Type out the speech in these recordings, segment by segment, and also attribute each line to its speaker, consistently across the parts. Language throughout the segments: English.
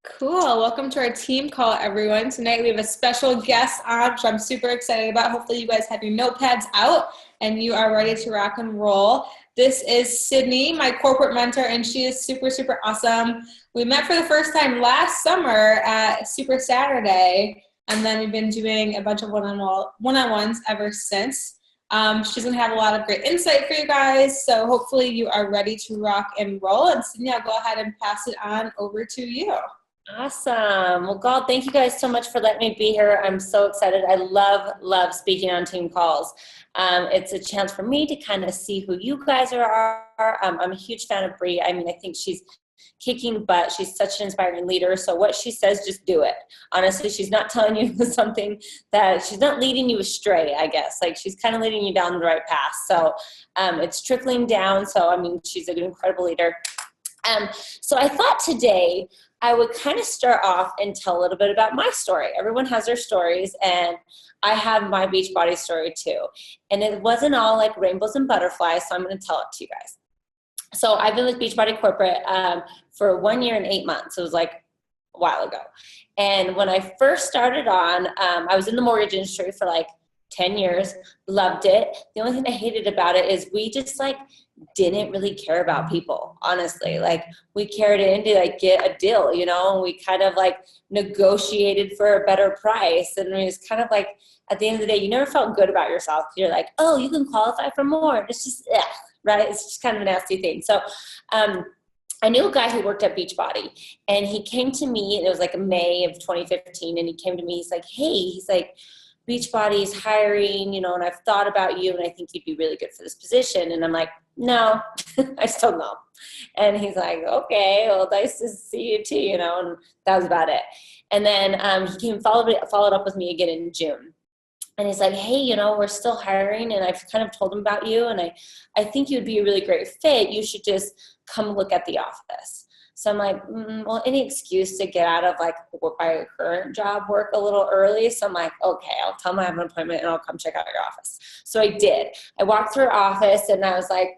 Speaker 1: Cool. Welcome to our team call, everyone. Tonight we have a special guest on, which I'm super excited about. Hopefully you guys have your notepads out and you are ready to rock and roll. This is Sydney, my corporate mentor, and she is super, super awesome. We met for the first time last summer at Super Saturday, and then we've been doing a bunch of one-on-ones ever since. She's going to have a lot of great insight for you guys, so hopefully you are ready to rock and roll. And Sydney, I'll go ahead and pass it on over to you.
Speaker 2: Awesome. Well, God, thank you guys so much for letting me be here. I'm so excited. I love speaking on team calls. It's a chance for me to kind of see who you guys are. I'm a huge fan of Bree. I mean, I think she's kicking butt. She's such an inspiring leader. So what she says, just do it. Honestly, she's not telling you something that she's not leading you astray, I guess. Like she's kind of leading you down the right path. So it's trickling down. So, I mean, she's an incredible leader. So I thought today I would kind of start off and tell a little bit about my story. Everyone has their stories, and I have my Beachbody story too. And it wasn't all like rainbows and butterflies, so I'm going to tell it to you guys. So I've been with Beachbody Corporate for 1 year and 8 months. It was like a while ago. And when I first started on, I was in the mortgage industry for like 10 years, loved it. The only thing I hated about it is we just like didn't really care about people, honestly. Like we cared in to like get a deal, you know, and we kind of like negotiated for a better price. And it was kind of like at the end of the day, you never felt good about yourself. You're like, oh, you can qualify for more. It's just, right? It's just kind of a nasty thing. So I knew a guy who worked at Beachbody, and he came to me, and it was like May of 2015, and he came to me, he's like, hey, he's like, Beachbody's hiring, you know, and I've thought about you, and I think you'd be really good for this position. And I'm like, no, I still know. And he's like, okay, well, nice to see you too, you know, and that was about it. And then he came followed up with me again in June. And he's like, hey, you know, we're still hiring, and I've kind of told him about you, and I think you'd be a really great fit. You should just come look at the office. So I'm like, well, any excuse to get out of like my current job work a little early. So I'm like, okay, I'll tell him I have an appointment and I'll come check out your office. So I did. I walked through her office and I was like,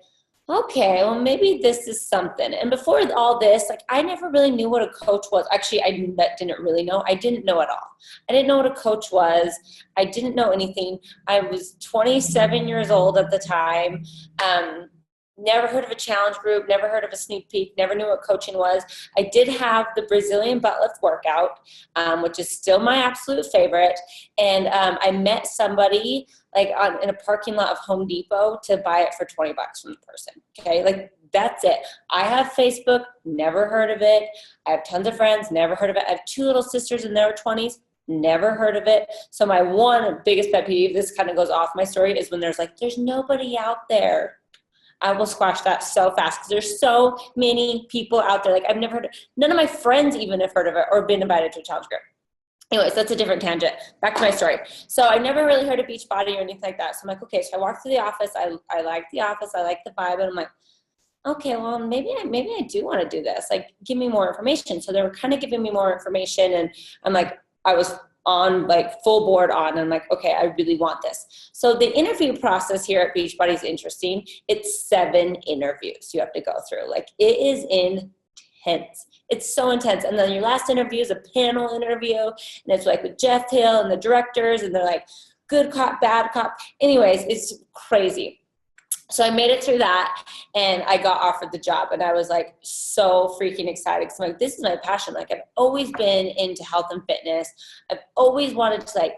Speaker 2: okay, well, maybe this is something. And before all this, like I never really knew what a coach was. Actually, I didn't really know. I didn't know at all. I didn't know what a coach was. I didn't know anything. I was 27 years old at the time. Never heard of a challenge group, never heard of a sneak peek, never knew what coaching was. I did have the Brazilian butt lift workout, which is still my absolute favorite. And I met somebody like in a parking lot of Home Depot to buy it for $20 from the person. Okay, like that's it. I have Facebook, never heard of it. I have tons of friends, never heard of it. I have 2 little sisters in their 20s. Never heard of it. So my one biggest pet peeve, this kind of goes off my story, is when there's like, there's nobody out there. I will squash that so fast because there's so many people out there. Like I've never heard of, none of my friends even have heard of it or been invited to a challenge group. Anyways, that's a different tangent. Back to my story. So I never really heard of Beachbody or anything like that. So I'm like, okay. So I walked through the office. I like the office. I like the vibe. And I'm like, okay, well, maybe I do want to do this. Like, give me more information. So they were kind of giving me more information. And I'm like, I was on like full board on, and I'm like, okay, I really want this. So the interview process here at Beachbody is interesting. It's 7 interviews you have to go through. Like it is intense. It's so intense. And then your last interview is a panel interview, and it's like with Jeff Hill and the directors, and they're like good cop, bad cop. Anyways, it's crazy. So I made it through that, and I got offered the job, and I was like so freaking excited because I'm like, this is my passion. Like I've always been into health and fitness. I've always wanted to like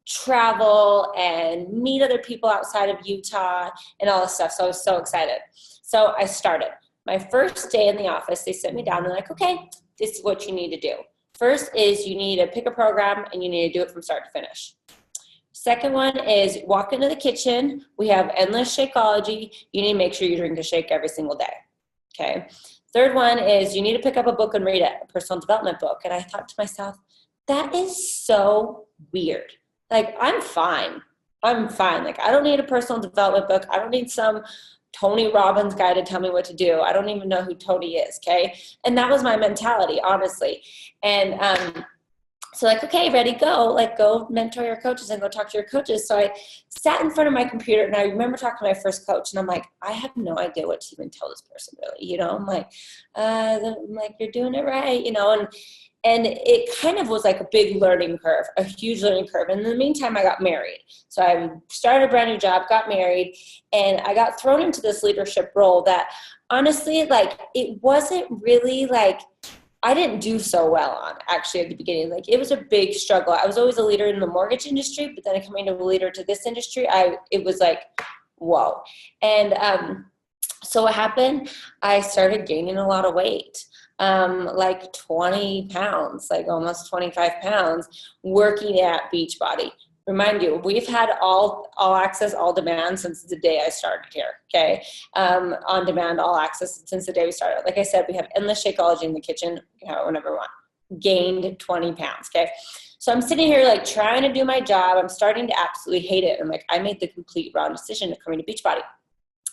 Speaker 2: travel and meet other people outside of Utah and all this stuff. So I was so excited. So I started. My first day in the office, they sit me down and they're like, okay, this is what you need to do. First is you need to pick a program and you need to do it from start to finish. Second one is walk into the kitchen. We have endless Shakeology. You need to make sure you drink a shake every single day. Okay. Third one is you need to pick up a book and read it, a personal development book. And I thought to myself, that is so weird. Like, I'm fine. Like, I don't need a personal development book. I don't need some Tony Robbins guy to tell me what to do. I don't even know who Tony is. Okay. And that was my mentality, honestly. And So like, okay, ready, go. Like, go mentor your coaches and go talk to your coaches. So I sat in front of my computer, and I remember talking to my first coach, and I'm like, I have no idea what to even tell this person, really. I'm like, you're doing it right, and it kind of was like a big learning curve, a huge learning curve. And in the meantime, I got married. So I started a brand new job, got married, and I got thrown into this leadership role that honestly, like, it wasn't really like, I didn't do so well on actually at the beginning. Like, it was a big struggle. I was always a leader in the mortgage industry, but then coming to a leader to this industry, it was like, whoa. And so what happened? I started gaining a lot of weight, like 20 pounds, like almost 25 pounds, working at Beachbody. Remind you, we've had all access, all demand since the day I started here, okay? On demand, all access since the day we started. Like I said, we have endless Shakeology in the kitchen. You can have it whenever you want. Gained 20 pounds, okay? So I'm sitting here like trying to do my job. I'm starting to absolutely hate it. I'm like, I made the complete wrong decision of coming to Beachbody.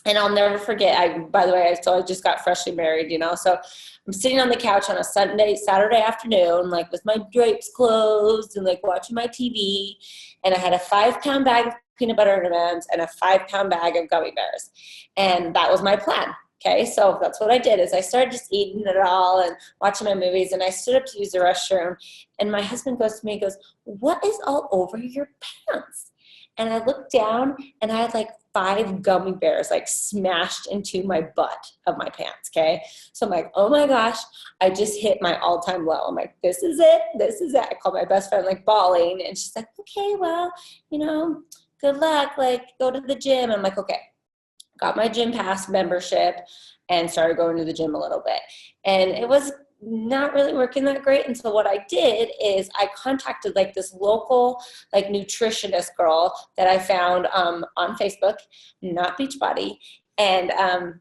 Speaker 2: And I'll never forget, I just got freshly married, so I'm sitting on the couch on a Saturday afternoon, like with my drapes closed and like watching my TV. And I had a 5-pound bag of peanut butter and M&Ms and a 5-pound bag of gummy bears. And that was my plan. Okay, so that's what I did is I started just eating it all and watching my movies, and I stood up to use the restroom. And my husband goes to me, he goes, "What is all over your pants?" And I looked down, and I had like 5 gummy bears like smashed into my butt of my pants, okay? So I'm like, oh my gosh, I just hit my all-time low. I'm like, this is it. I called my best friend, like, bawling, and she's like, okay, well, good luck, like, go to the gym. I'm like, okay. Got my gym pass membership and started going to the gym a little bit. And it was not really working that great. And so what I did is I contacted like this local like nutritionist girl that I found on Facebook, not Beachbody. And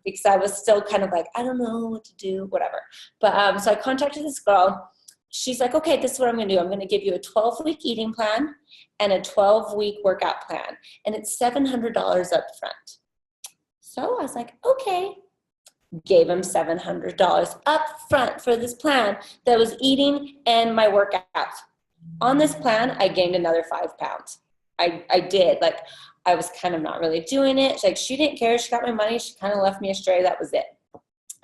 Speaker 2: because I was still kind of like, I don't know what to do, whatever. But so I contacted this girl. She's like, okay, this is what I'm going to do. I'm going to give you a 12-week eating plan and a 12-week workout plan. And it's $700 up front. So I was like, okay. Gave him $700 up front for this plan that was eating and my workouts. On this plan, I gained another 5 pounds. I did. Like, I was kind of not really doing it. Like, she didn't care. She got my money. She kind of left me astray. That was it.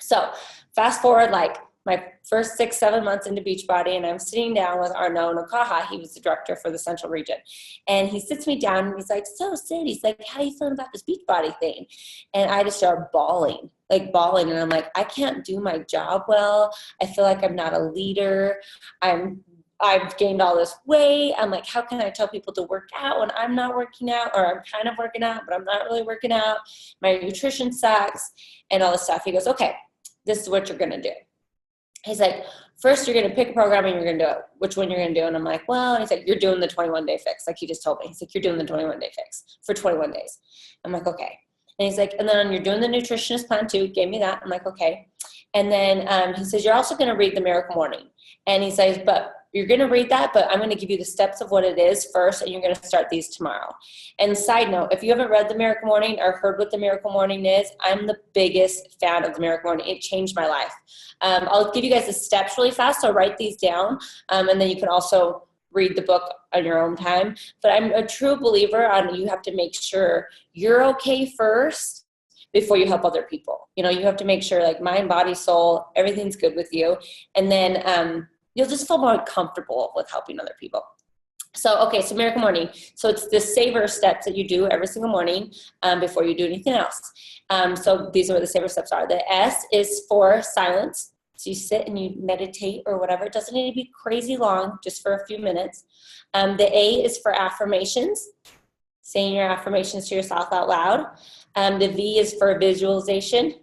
Speaker 2: So fast forward, like, my first 6-7 months into Beachbody, and I'm sitting down with Arnaud Nakaha. He was the director for the Central Region. And he sits me down, and he's like, so Sid, he's like, how you feeling about this Beachbody thing? And I just started bawling. And I'm like, I can't do my job well. I feel like I'm not a leader. I've gained all this weight. I'm like, how can I tell people to work out when I'm not working out, or I'm kind of working out, but I'm not really working out. My nutrition sucks and all this stuff. He goes, okay, this is what you're going to do. He's like, first you're going to pick a program and you're going to do it. Which one you're going to do? And I'm like, well, and he's like, you're doing the 21-day fix. Like he just told me. He's like, you're doing the 21-day fix for 21 days. I'm like, okay. And he's like, and then you're doing the nutritionist plan too. He gave me that. I'm like, okay. And then he says, you're also going to read the Miracle Morning. And he says, but you're going to read that, but I'm going to give you the steps of what it is first, and you're going to start these tomorrow. And side note, if you haven't read the Miracle Morning or heard what the Miracle Morning is, I'm the biggest fan of the Miracle Morning. It changed my life. I'll give you guys the steps really fast, so write these down, and then you can also read the book on your own time. But I'm a true believer on you have to make sure you're okay first before you help other people. You have to make sure like mind, body, soul, everything's good with you. And then you'll just feel more comfortable with helping other people. So, okay, so Miracle Morning. So it's the savor steps that you do every single morning before you do anything else. So these are what the savor steps are. The S is for silence. So you sit and you meditate or whatever. It doesn't need to be crazy long, just for a few minutes. The A is for affirmations, saying your affirmations to yourself out loud. The V is for visualization,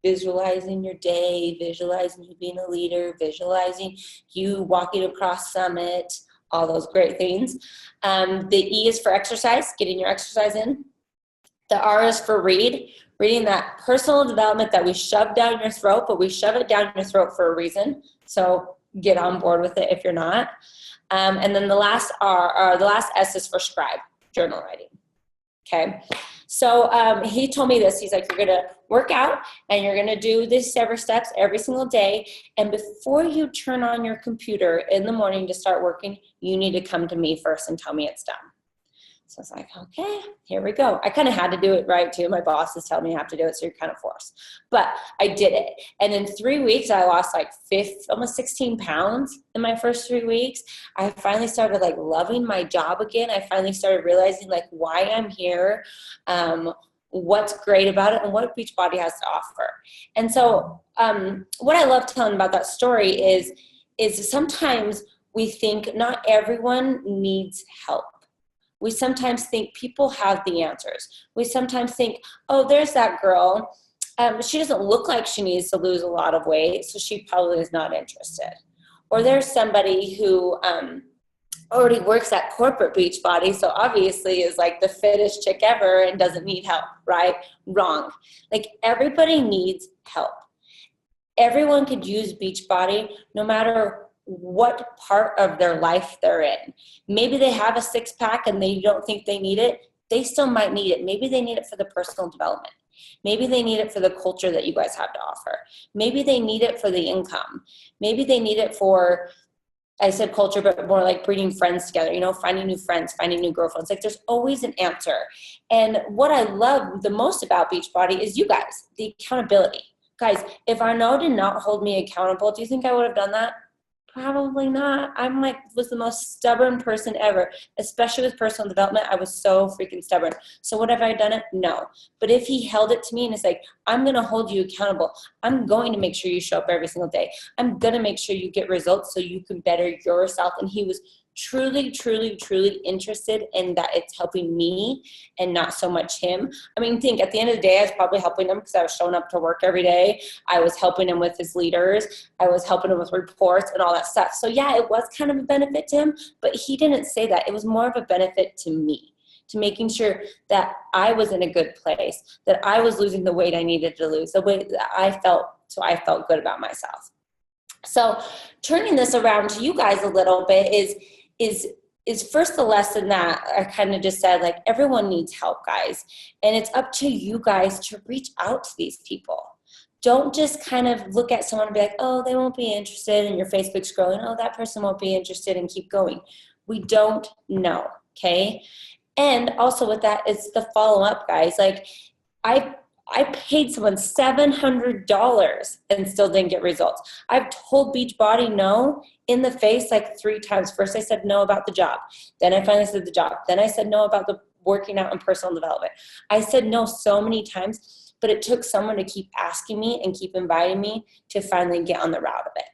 Speaker 2: visualizing your day, visualizing you being a leader, visualizing you walking across Summit, all those great things. The E is for exercise, getting your exercise in. The R is for reading that personal development that we shove down your throat, but we shove it down your throat for a reason. So get on board with it if you're not. And then the last S is for scribe, journal writing. Okay. So he told me this. He's like, you're going to work out and you're going to do these several steps every single day. And before you turn on your computer in the morning to start working, you need to come to me first and tell me it's done. So I was like, okay, here we go. I kind of had to do it right too. My boss is telling me I have to do it, so you're kind of forced. But I did it. And in 3 weeks, I lost like almost 16 pounds in my first 3 weeks. I finally started like loving my job again. I finally started realizing like why I'm here, what's great about it, and what Beachbody has to offer. And so what I love telling about that story is sometimes we think not everyone needs help. We sometimes think people have the answers. We sometimes think, oh, there's that girl. She doesn't look like she needs to lose a lot of weight, so she probably is not interested. Or there's somebody who already works at corporate Beachbody, so obviously is like the fittest chick ever and doesn't need help, right? Wrong. Like everybody needs help. Everyone could use Beachbody no matter what part of their life they're in. Maybe they have a six-pack and they don't think they need it. They still might need it. Maybe they need it for the personal development. Maybe they need it for the culture that you guys have to offer. Maybe they need it for the income. Maybe they need it for, I said culture, but more like bringing friends together, finding new friends, finding new girlfriends. Like there's always an answer. And what I love the most about Beachbody is you guys, the accountability. Guys, if Arnaud did not hold me accountable, do you think I would have done that? Probably not. Was the most stubborn person ever, especially with personal development. I was so freaking stubborn. So would have I done it? No. But if he held it to me and it's like, I'm going to hold you accountable. I'm going to make sure you show up every single day. I'm going to make sure you get results so you can better yourself. And he was truly, truly, truly interested in that it's helping me and not so much him. I mean, think at the end of the day, I was probably helping him because I was showing up to work every day. I was helping him with his leaders. I was helping him with reports and all that stuff. So yeah, it was kind of a benefit to him, but he didn't say that. It was more of a benefit to me, to making sure that I was in a good place, that I was losing the weight I needed to lose, the way that I felt, so I felt good about myself. So turning this around to you guys a little bit is first the lesson that I kind of just said, like everyone needs help, guys. And it's up to you guys to reach out to these people. Don't just kind of look at someone and be like, oh, they won't be interested, and your Facebook scrolling, oh, that person won't be interested, and keep going. We don't know, okay? And also with that, it's the follow-up, guys. Like I paid someone $700 and still didn't get results. I've told Beachbody no in the face like 3 times. First I said no about the job. Then I finally said the job. Then I said no about the working out and personal development. I said no so many times, but it took someone to keep asking me and keep inviting me to finally get on the route of it.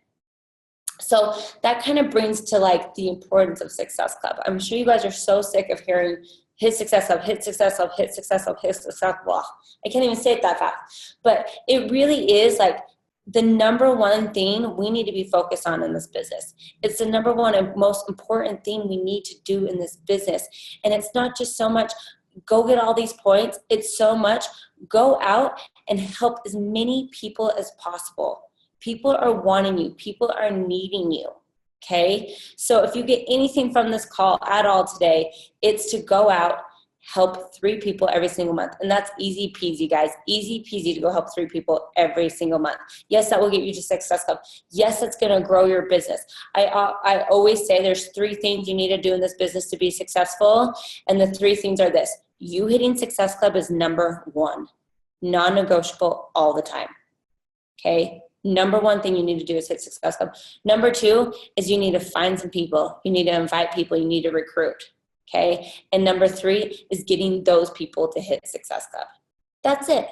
Speaker 2: So that kind of brings to like the importance of Success Club. I'm sure you guys are so sick of hearing hit Success Club, hit Success Club, hit Success Club, hit Success Club. Well, I can't even say it that fast. But it really is like the number one thing we need to be focused on in this business. It's the number one and most important thing we need to do in this business. And it's not just so much go get all these points. It's so much go out and help as many people as possible. People are wanting you. People are needing you. Okay, so if you get anything from this call at all today, it's to go out, help 3 people every single month. And that's easy peasy, guys. Easy peasy to go help 3 people every single month. Yes, that will get you to Success Club. Yes, that's going to grow your business. I always say there's 3 things you need to do in this business to be successful. And the 3 things are this. You hitting Success Club is number 1. Non-negotiable all the time. Okay? Number 1 thing you need to do is hit Success Club. Number 2 is you need to find some people. You need to invite people. You need to recruit. Okay? And number 3 is getting those people to hit Success Club. That's it.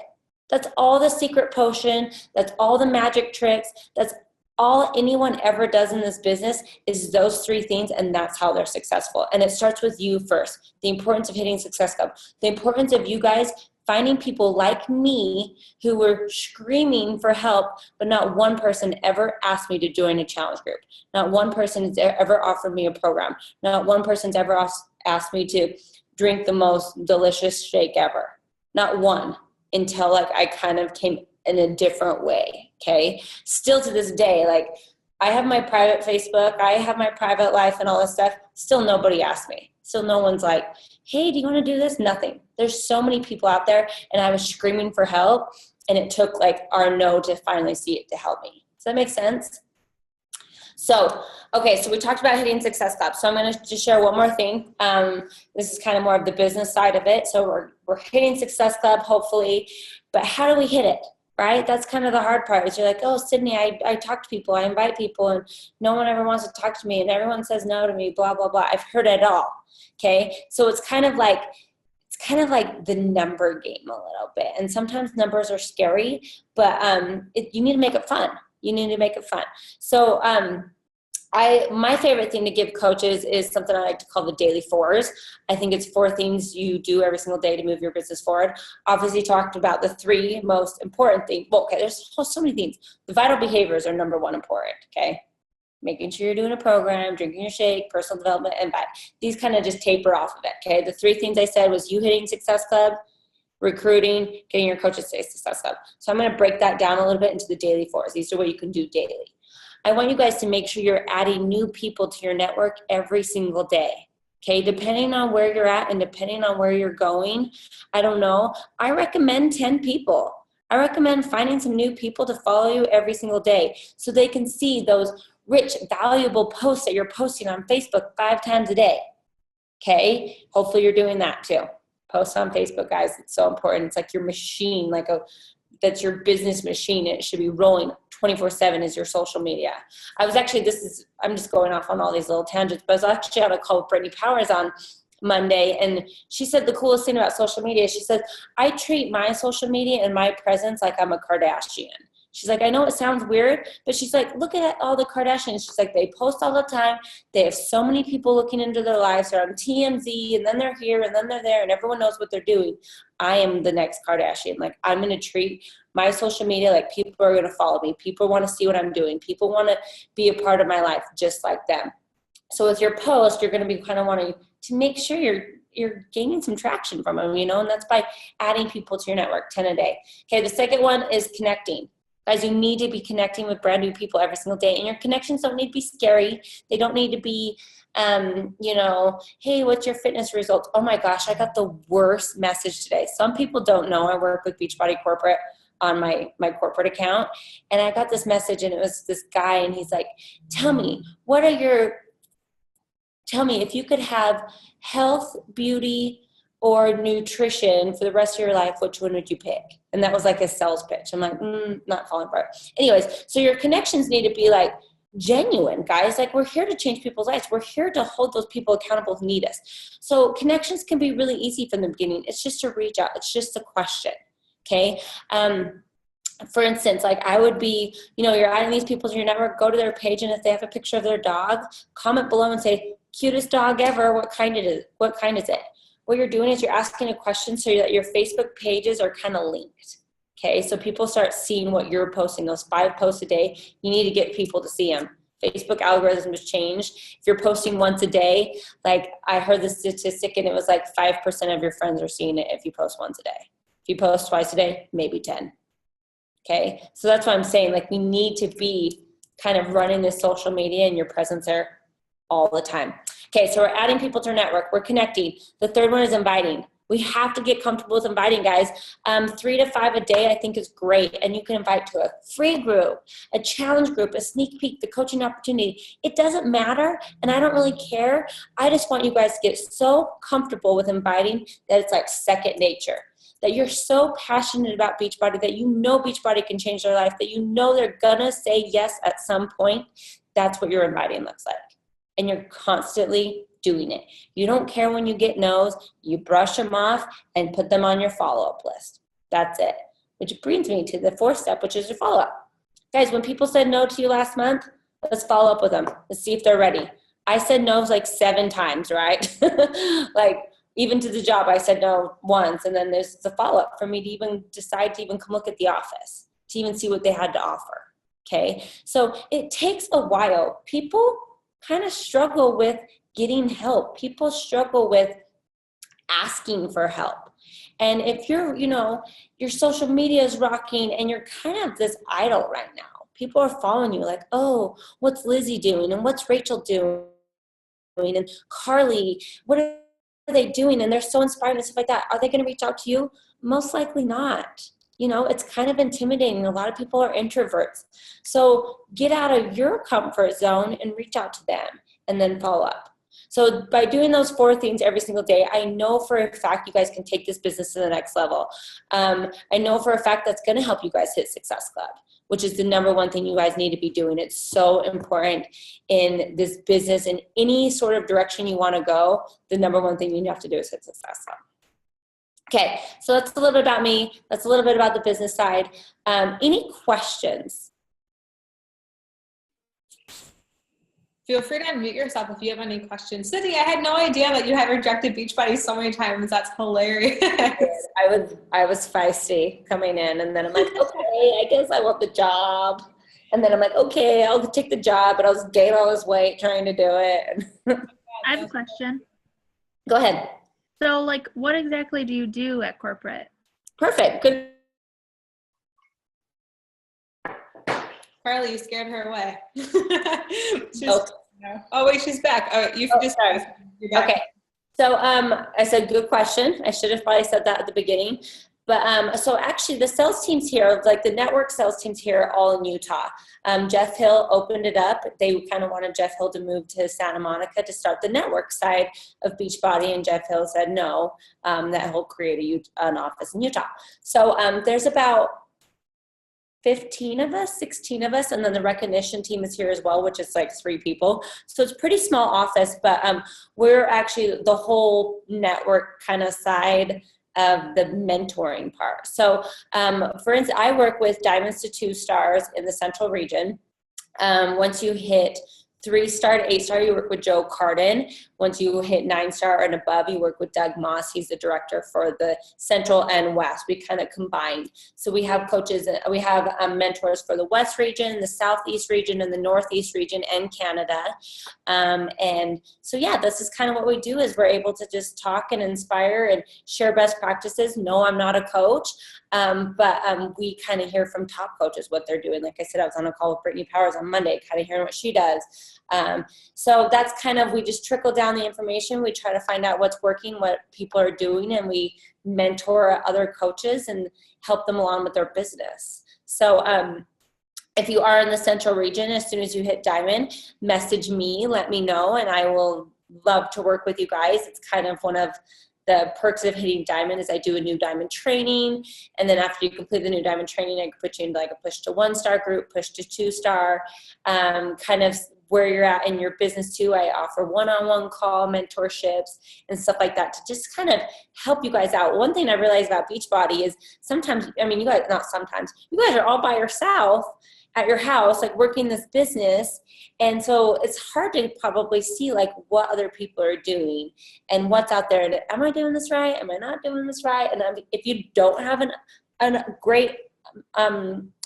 Speaker 2: That's all the secret potion. That's all the magic tricks. That's all anyone ever does in this business is those 3 things, and that's how they're successful. And it starts with you first. The importance of hitting Success Club. The importance of you guys finding people like me who were screaming for help, but not one person ever asked me to join a challenge group. Not one person has ever offered me a program. Not one person's ever asked me to drink the most delicious shake ever. Not one, until like I kind of came in a different way, okay? Still to this day, like I have my private Facebook, I have my private life and all this stuff. Still nobody asked me. Still no one's like, hey, do you want to do this? Nothing. There's so many people out there, and I was screaming for help, and it took like our no to finally see it to help me. Does that make sense? So, okay, so we talked about hitting Success Club. So I'm going to just share one more thing. This is kind of more of the business side of it. So we're hitting Success Club, hopefully, but how do we hit it, right? That's kind of the hard part is you're like, oh, Sydney, I talk to people, I invite people, and no one ever wants to talk to me, and everyone says no to me, blah, blah, blah. I've heard it all, okay? So it's kind of like the number game a little bit. And sometimes numbers are scary, but you need to make it fun. You need to make it fun. So my favorite thing to give coaches is something I like to call the daily fours. I think it's 4 things you do every single day to move your business forward. Obviously talked about the 3 most important things. Well, okay, there's so many things. The vital behaviors are number 1 important, okay? Making sure you're doing a program, drinking your shake, personal development, and vibe. These kind of just taper off of it, okay? The 3 things I said was you hitting Success Club, recruiting, getting your coaches to Success Club. So I'm going to break that down a little bit into the daily fours. These are what you can do daily. I want you guys to make sure you're adding new people to your network every single day. Okay, depending on where you're at and depending on where you're going, I don't know, I recommend 10 people. I recommend finding some new people to follow you every single day so they can see those rich, valuable posts that you're posting on Facebook 5 times a day. Okay, hopefully you're doing that too. Post on Facebook, guys. It's so important. It's like your machine, that's your business machine. It should be rolling 24/7 is your social media. I'm just going off on all these little tangents, but I was actually on a call with Brittany Powers on Monday, and she said the coolest thing about social media, she said, I treat my social media and my presence like I'm a Kardashian. She's like, I know it sounds weird, but she's like, look at all the Kardashians. She's like, they post all the time. They have so many people looking into their lives. They're on TMZ, and then they're here, and then they're there, and everyone knows what they're doing. I am the next Kardashian. Like, I'm going to treat my social media like people are going to follow me. People want to see what I'm doing. People want to be a part of my life just like them. So with your post, you're going to be kind of wanting to make sure you're gaining some traction from them, and that's by adding people to your network, 10 a day. Okay, the second one is connecting. Guys, you need to be connecting with brand new people every single day. And your connections don't need to be scary. They don't need to be, hey, what's your fitness results? Oh my gosh, I got the worst message today. Some people don't know I work with Beachbody Corporate on my corporate account. And I got this message, and it was this guy, and he's like, tell me if you could have health, beauty, or nutrition for the rest of your life, which one would you pick? And that was like a sales pitch. I'm like, not falling for it. Anyways, so your connections need to be like genuine, guys. Like, we're here to change people's lives. We're here to hold those people accountable who need us. So connections can be really easy from the beginning. It's just to reach out. It's just a question, okay? For instance, like I would be, you're adding these people to your network, go to their page, and if they have a picture of their dog, comment below and say, cutest dog ever, what kind is it? What you're doing is you're asking a question so that your Facebook pages are kind of linked, okay? So people start seeing what you're posting, those 5 posts a day. You need to get people to see them. Facebook algorithms changed. If you're posting once a day, like I heard the statistic, and it was like 5% of your friends are seeing it if you post once a day. If you post twice a day, maybe 10, okay? So that's what I'm saying. Like, we need to be kind of running this social media and your presence there all the time. Okay, so we're adding people to our network. We're connecting. The third one is inviting. We have to get comfortable with inviting, guys. 3 to 5 a day I think is great. And you can invite to a free group, a challenge group, a sneak peek, the coaching opportunity. It doesn't matter, and I don't really care. I just want you guys to get so comfortable with inviting that it's like second nature. That you're so passionate about Beachbody, that Beachbody can change their life, that they're gonna say yes at some point. That's what your inviting looks like. And you're constantly doing it. You don't care when you get no's. You brush them off and put them on your follow-up list. That's it. Which brings me to the 4th step, which is your follow-up. Guys, when people said no to you last month, let's follow up with them. Let's see if they're ready. I said no like 7 times, right? Like, even to the job, I said no once. And then there's the follow-up for me to even decide to even come look at the office, to even see what they had to offer. Okay? So it takes a while. People kind of struggle with getting help. People struggle with asking for help. And if you're, your social media is rocking and you're kind of this idol right now, people are following you like, oh, what's Lizzie doing? And what's Rachel doing? And Carly, what are they doing? And they're so inspired and stuff like that. Are they going to reach out to you? Most likely not. You know, it's kind of intimidating. A lot of people are introverts. So get out of your comfort zone and reach out to them and then follow up. So by doing those 4 things every single day, I know for a fact you guys can take this business to the next level. I know for a fact that's going to help you guys hit Success Club, which is the number one thing you guys need to be doing. It's so important in this business, in any sort of direction you want to go. The number one thing you have to do is hit Success Club. Okay, so that's a little bit about me. That's a little bit about the business side. Any questions?
Speaker 1: Feel free to unmute yourself if you have any questions. Sydney, I had no idea that you had rejected Beachbody so many times. That's hilarious.
Speaker 2: I was feisty coming in, and then I'm like, okay, I guess I want the job. And then I'm like, okay, I'll take the job, but I was gaining all this weight trying to do it.
Speaker 3: I have a question.
Speaker 2: Go ahead.
Speaker 3: So, like, what exactly do you do at corporate?
Speaker 2: Perfect. Good.
Speaker 1: Carly, you scared her away. Oh, wait, she's back. Oh, you just you're back.
Speaker 2: Okay. So I said, good question. I should have probably said that at the beginning. But so actually the sales teams here, like the network sales teams here are all in Utah. Jeff Hill opened it up. They kind of wanted Jeff Hill to move to Santa Monica to start the network side of Beachbody, and Jeff Hill said no, that he'll create an office in Utah. So there's about 15 of us, 16 of us, and then the recognition team is here as well, which is like 3 people. So it's a pretty small office, but we're actually the whole network kind of side of the mentoring part. So for instance, I work with diamonds to 2 stars in the central region. Once you hit 3-star to 8-star, you work with Joe Carden. Once you hit 9-star and above, you work with Doug Moss. He's the director for the Central and West. We kind of combined. So we have coaches, we have mentors for the West region, the Southeast region, and the Northeast region, and Canada. And so, yeah, this is kind of what we do is we're able to just talk and inspire and share best practices. No, I'm not a coach, but we kind of hear from top coaches what they're doing. Like I said, I was on a call with Brittany Powers on Monday, kind of hearing what she does. So that's kind of, we just trickle down the information. We try to find out what's working, what people are doing, and we mentor other coaches and help them along with their business. So if you are in the central region, as soon as you hit diamond, message me, let me know, and I will love to work with you guys. It's kind of one of the perks of hitting diamond is I do a new diamond training, and then after you complete the new diamond training, I can put you into like a push to 1-star group, push to 2-star, kind of where you're at in your business too. I offer one-on-one call mentorships and stuff like that to just kind of help you guys out. One thing I realized about Beachbody is sometimes, I mean, you guys, not sometimes, you guys are all by yourself at your house, like working this business. And so it's hard to probably see like what other people are doing and what's out there. And am I doing this right? Am I not doing this right? And if you don't have a great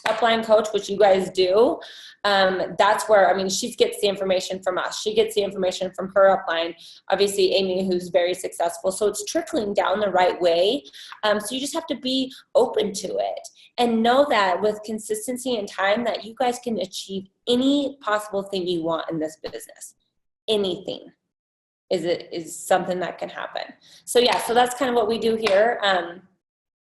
Speaker 2: upline coach, which you guys do, that's where, I mean, she gets the information from us. She gets the information from her upline. Obviously, Amy, who's very successful. So it's trickling down the right way. So you just have to be open to it and know that with consistency and time that you guys can achieve any possible thing you want in this business. Anything is something that can happen. So yeah, so that's kind of what we do here.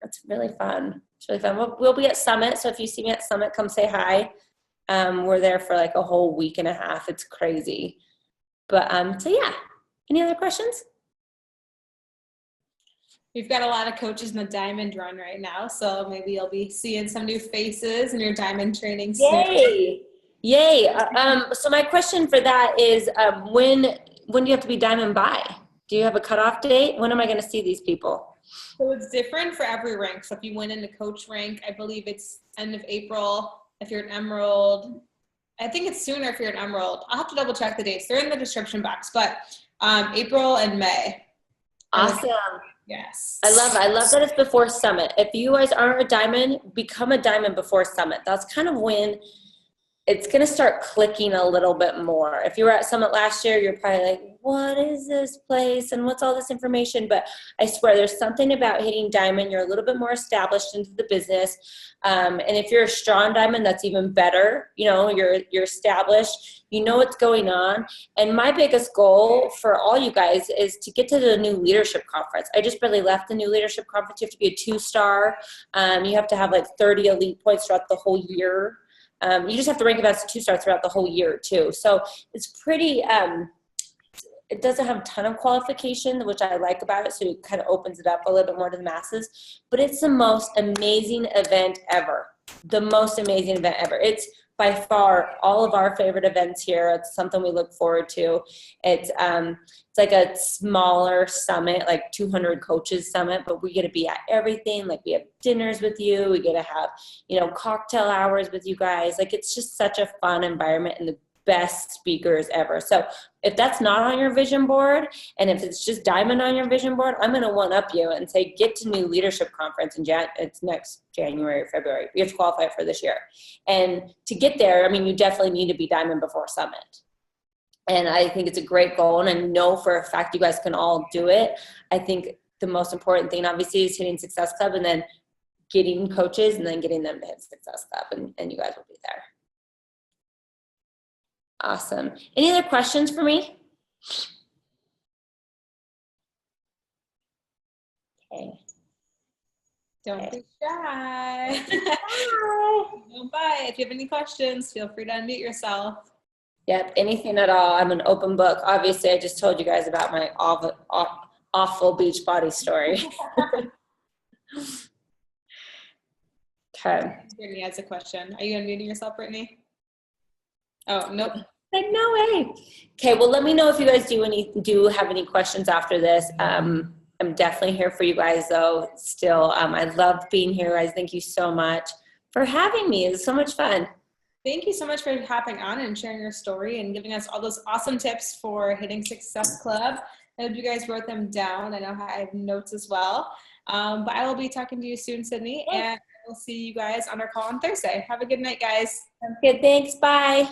Speaker 2: That's really fun. It's really fun. We'll be at Summit. So if you see me at Summit, come say hi. We're there for like a whole week and a half. It's crazy. But so yeah, any other questions?
Speaker 1: We've got a lot of coaches in the diamond run right now, so maybe you'll be seeing some new faces in your diamond training soon.
Speaker 2: Yay! Yay! So my question for that is, when do you have to be diamond by? Do you have a cutoff date? When am I going to see these people?
Speaker 1: So it's different for every rank. So if you went into coach rank, I believe it's end of April. If you're an emerald, I think it's sooner if you're an emerald. I'll have to double check the dates. They're in the description box, but April and May.
Speaker 2: Awesome.
Speaker 1: Yes.
Speaker 2: I love that it's before Summit. If you guys aren't a diamond, become a diamond before Summit. That's kind of when it's going to start clicking a little bit more. If you were at Summit last year, you're probably like, what is this place and what's all this information? But I swear there's something about hitting diamond. You're a little bit more established into the business. And if you're a strong diamond, that's even better. You know, you're established, you know what's going on. And my biggest goal for all you guys is to get to the new leadership conference. I just barely left the new leadership conference. You have to be a 2-star. You have to have like 30 elite points throughout the whole year. You just have to rank it as a 2-star throughout the whole year too. So it's pretty, it doesn't have a ton of qualification, which I like about it. So it kind of opens it up a little bit more to the masses, but it's the most amazing event ever. The most amazing event ever. It's by far all of our favorite events here. It's something we look forward to. It's like a smaller summit, like 200 coaches summit, but we get to be at everything. Like we have dinners with you. We get to have, you know, cocktail hours with you guys. Like it's just such a fun environment and the best speakers ever. So if that's not on your vision board, and if it's just diamond on your vision board, I'm going to one up you and say, get to new leadership conference it's next January or February. We have to qualify for this year. And to get there, I mean, you definitely need to be diamond before summit. And I think it's a great goal, and I know for a fact you guys can all do it. I think the most important thing obviously is hitting Success Club and then getting coaches and then getting them to hit Success Club, and you guys will be there. Awesome. Any other questions for me? Okay.
Speaker 1: Don't be shy.
Speaker 2: Bye.
Speaker 1: Don't bye. If you have any questions, feel free to unmute yourself.
Speaker 2: Yep, anything at all. I'm an open book. Obviously, I just told you guys about my awful beach body story. Okay.
Speaker 1: Brittany has a question. Are you unmuting yourself, Brittany? Oh, nope.
Speaker 2: Like, no way. Okay, well, let me know if you guys do have any questions after this. I'm definitely here for you guys, though, still. I love being here, guys. Thank you so much for having me. It was so much fun.
Speaker 1: Thank you so much for hopping on and sharing your story and giving us all those awesome tips for hitting Success Club. I hope you guys wrote them down. I know I have notes as well. But I will be talking to you soon, Sydney, and we'll see you guys on our call on Thursday. Have a good night, guys.
Speaker 2: Sounds good. Thanks. Bye.